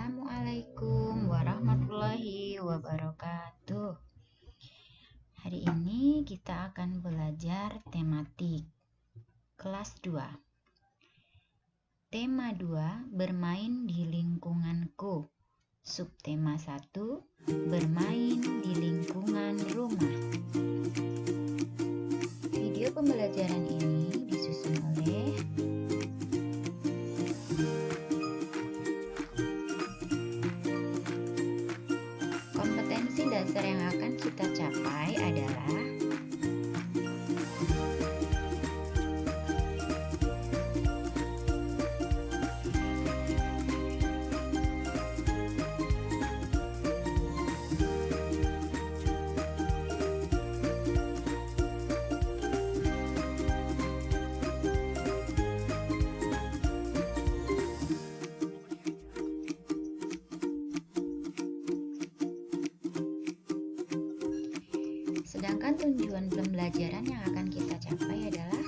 Assalamualaikum warahmatullahi wabarakatuh. Hari ini kita akan belajar tematik kelas 2. Tema 2, bermain di lingkunganku. Subtema 1, bermain di lingkungan rumah. Video pembelajaran ini disusun oleh kompetensi dasar yang akan kita capai adalah sedangkan tujuan pembelajaran yang akan kita capai adalah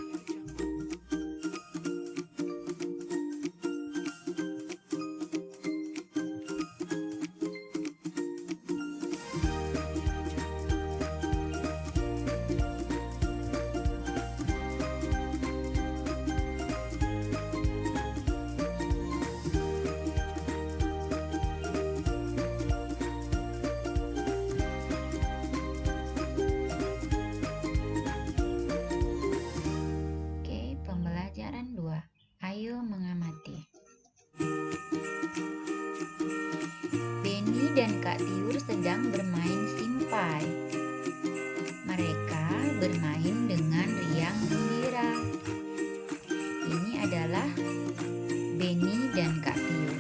pembelajaran 2. Ayo mengamati. Benny dan Kak Tiur sedang bermain simpai. Mereka bermain dengan riang gembira. Ini adalah Benny dan Kak Tiur.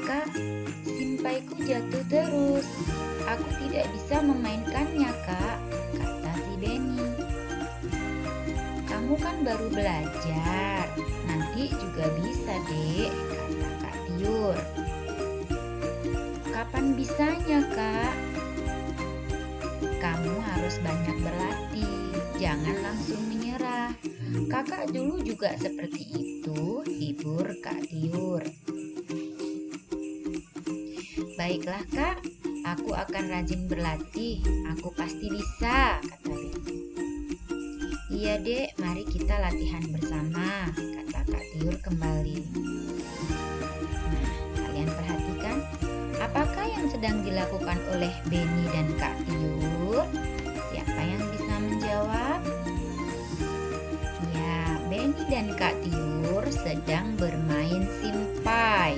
Kak, simpaiku jatuh terus. Aku tidak bisa memainkannya, Kak, kata si Benny. Kamu kan baru belajar, nanti juga bisa, Dek, kata Kak Tiur. Kapan bisanya, Kak? Kamu harus banyak berlatih, jangan langsung menyerah. Kakak dulu juga seperti itu, hibur Kak Tiur. Baiklah, Kak, aku akan rajin berlatih, aku pasti bisa, kata Benny. Iya, Dek, mari kita latihan bersama, kata Kak Tiur kembali. Nah, kalian perhatikan, apakah yang sedang dilakukan oleh Benny dan Kak Tiur? Siapa yang bisa menjawab? Ya, Benny dan Kak Tiur sedang bermain simpai.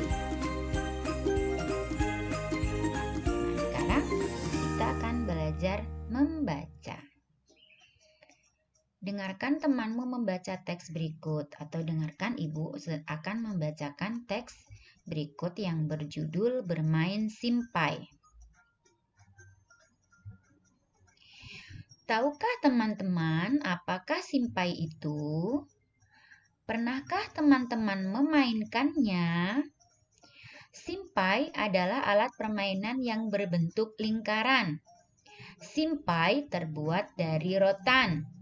Nah, sekarang kita akan belajar membaca. Dengarkan temanmu membaca teks berikut atau dengarkan ibu akan membacakan teks berikut yang berjudul bermain simpai. Tahukah teman-teman apakah simpai itu? Pernahkah teman-teman memainkannya? Simpai adalah alat permainan yang berbentuk lingkaran. Simpai terbuat dari rotan.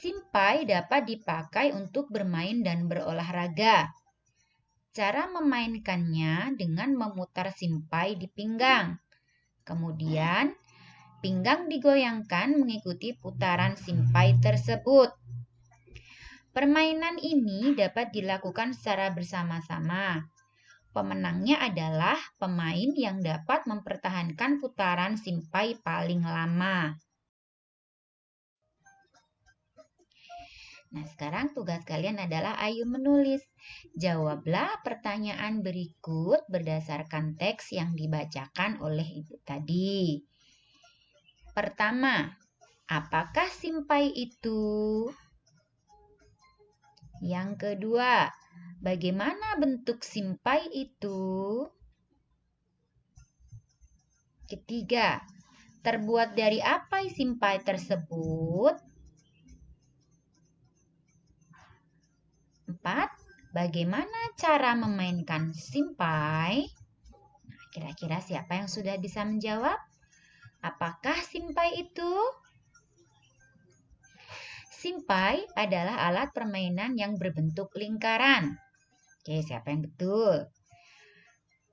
Simpai dapat dipakai untuk bermain dan berolahraga. Cara memainkannya dengan memutar simpai di pinggang. Kemudian, pinggang digoyangkan mengikuti putaran simpai tersebut. Permainan ini dapat dilakukan secara bersama-sama. Pemenangnya adalah pemain yang dapat mempertahankan putaran simpai paling lama. Nah, sekarang tugas kalian adalah ayo menulis. Jawablah pertanyaan berikut berdasarkan teks yang dibacakan oleh ibu tadi. Pertama, apakah simpai itu? Yang kedua, bagaimana bentuk simpai itu? Ketiga, terbuat dari apa simpai tersebut? 4. Bagaimana cara memainkan simpai? Nah, kira-kira siapa yang sudah bisa menjawab? Apakah simpai itu? Simpai adalah alat permainan yang berbentuk lingkaran. Oke, siapa yang betul?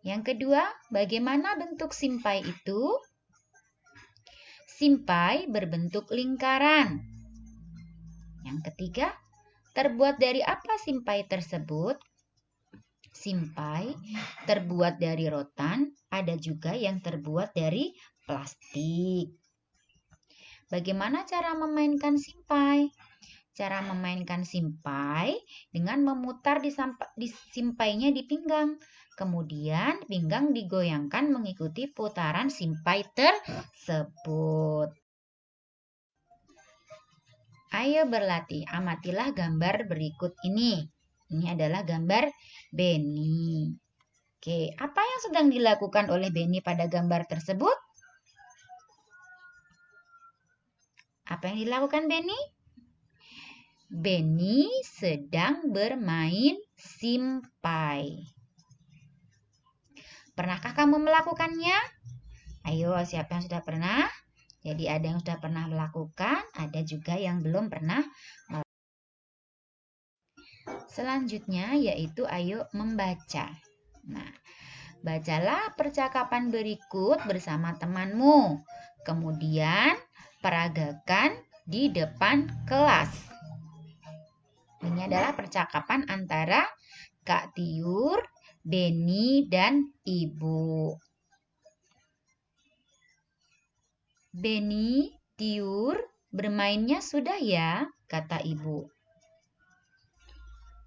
Yang kedua, bagaimana bentuk simpai itu? Simpai berbentuk lingkaran. Yang ketiga, terbuat dari apa simpai tersebut? Simpai terbuat dari rotan, ada juga yang terbuat dari plastik. Bagaimana cara memainkan simpai? Cara memainkan simpai dengan memutar di simpainya di pinggang. Kemudian pinggang digoyangkan mengikuti putaran simpai tersebut. Ayo berlatih, amatilah gambar berikut ini. Ini adalah gambar Benny. Oke, apa yang sedang dilakukan oleh Benny pada gambar tersebut? Apa yang dilakukan Benny? Benny sedang bermain simpai. Pernahkah kamu melakukannya? Ayo, siapa yang sudah pernah? Jadi ada yang sudah pernah melakukan, ada juga yang belum pernah. Selanjutnya yaitu ayo membaca. Nah, bacalah percakapan berikut bersama temanmu. Kemudian peragakan di depan kelas. Ini adalah percakapan antara Kak Tiur, Benny, dan Ibu. Benny, Tiur, bermainnya sudah ya, kata Ibu.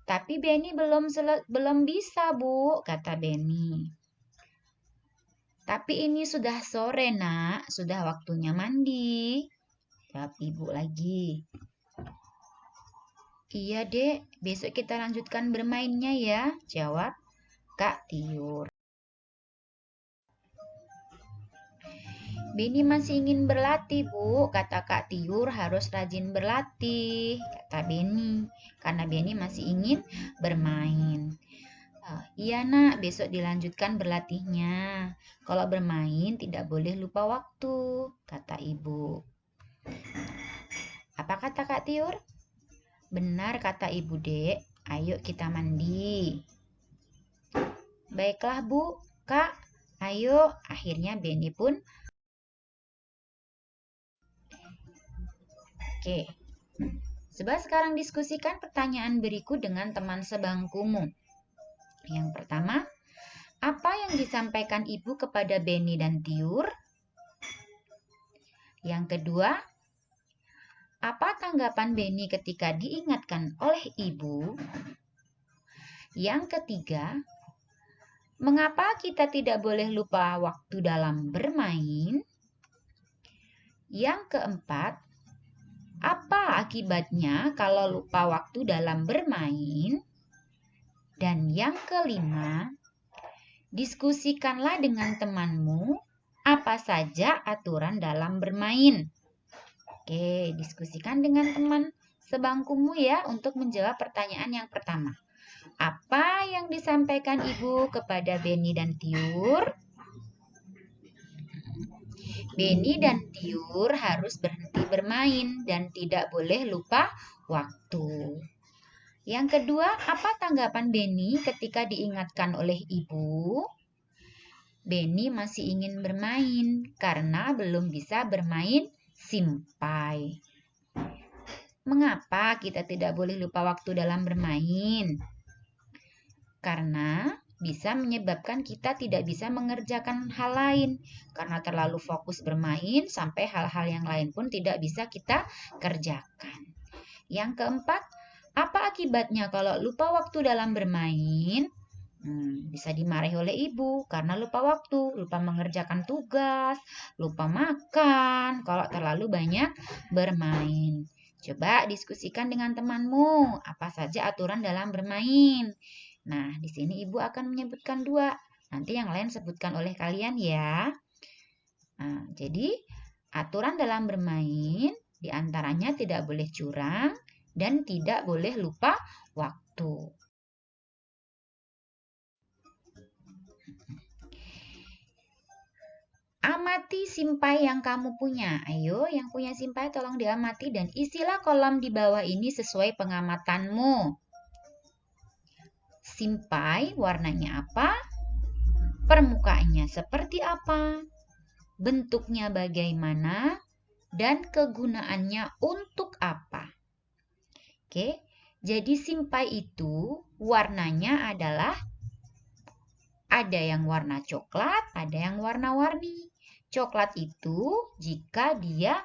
Tapi Benny belum bisa, Bu, kata Benny. Tapi ini sudah sore, Nak. Sudah waktunya mandi. Jawab Ibu lagi. Iya, Dek. Besok kita lanjutkan bermainnya ya, jawab Kak Tiur. Benny masih ingin berlatih, Bu. Kata Kak Tiur harus rajin berlatih, kata Benny. Karena Benny masih ingin bermain. Iya nak, besok dilanjutkan berlatihnya. Kalau bermain tidak boleh lupa waktu, kata Ibu. Apa kata Kak Tiur? Benar kata Ibu Dek, ayo kita mandi. Baiklah Bu, Kak, ayo. Akhirnya Benny pun Oke, coba sekarang diskusikan pertanyaan berikut dengan teman sebangkumu. Yang pertama, apa yang disampaikan Ibu kepada Benny dan Tiur? Yang kedua, apa tanggapan Benny ketika diingatkan oleh Ibu? Yang ketiga, mengapa kita tidak boleh lupa waktu dalam bermain? Yang keempat, apa akibatnya kalau lupa waktu dalam bermain? Dan yang kelima, diskusikanlah dengan temanmu apa saja aturan dalam bermain. Oke, diskusikan dengan teman sebangkumu ya untuk menjawab pertanyaan yang pertama. Apa yang disampaikan Ibu kepada Benny dan Tiur? Benny dan Tiur harus berhenti bermain dan tidak boleh lupa waktu. Yang kedua, apa tanggapan Benny ketika diingatkan oleh Ibu? Benny masih ingin bermain karena belum bisa bermain simpai. Mengapa kita tidak boleh lupa waktu dalam bermain? Karena bisa menyebabkan kita tidak bisa mengerjakan hal lain. Karena terlalu fokus bermain sampai hal-hal yang lain pun tidak bisa kita kerjakan. Yang keempat, apa akibatnya kalau lupa waktu dalam bermain? Bisa dimarahi oleh ibu karena lupa waktu, lupa mengerjakan tugas, lupa makan kalau terlalu banyak bermain. Coba diskusikan dengan temanmu, apa saja aturan dalam bermain. Nah, di sini ibu akan menyebutkan 2. Nanti yang lain sebutkan oleh kalian ya. Nah, jadi aturan dalam bermain diantaranya tidak boleh curang dan tidak boleh lupa waktu. Amati simpai yang kamu punya. Ayo, yang punya simpai tolong diamati dan isilah kolom di bawah ini sesuai pengamatanmu. Simpai warnanya apa? permukaannya seperti apa, bentuknya bagaimana, dan kegunaannya untuk apa. Oke, jadi simpai itu warnanya adalah ada yang warna coklat, ada yang warna-warni. Coklat itu jika dia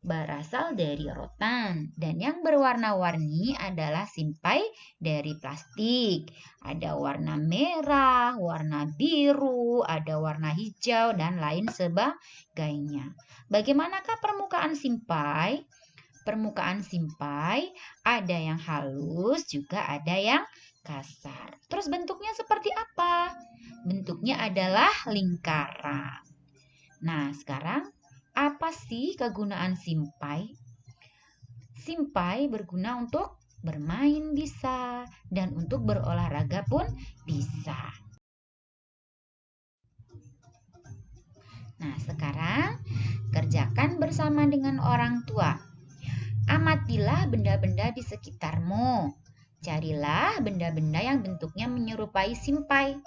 berasal dari rotan, dan yang berwarna-warni adalah simpai dari plastik. Ada warna merah, warna biru, ada warna hijau, dan lain sebagainya. Bagaimanakah permukaan simpai? Permukaan simpai ada yang halus, juga ada yang kasar. Terus bentuknya seperti apa? Bentuknya adalah lingkaran. Nah, sekarang apa sih kegunaan simpai? Simpai berguna untuk bermain bisa dan untuk berolahraga pun bisa. Nah, sekarang kerjakan bersama dengan orang tua. Amatilah benda-benda di sekitarmu. Carilah benda-benda yang bentuknya menyerupai simpai.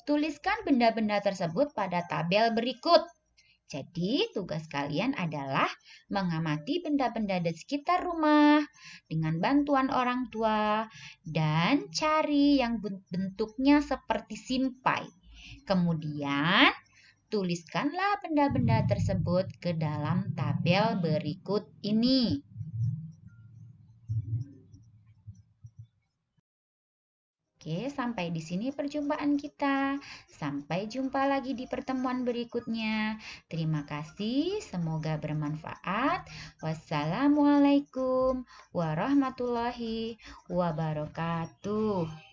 Tuliskan benda-benda tersebut pada tabel berikut. Jadi, tugas kalian adalah mengamati benda-benda di sekitar rumah dengan bantuan orang tua dan cari yang bentuknya seperti simpai. Kemudian, tuliskanlah benda-benda tersebut ke dalam tabel berikut ini. Oke, sampai di sini perjumpaan kita. Sampai jumpa lagi di pertemuan berikutnya. Terima kasih, semoga bermanfaat. Wassalamualaikum warahmatullahi wabarakatuh.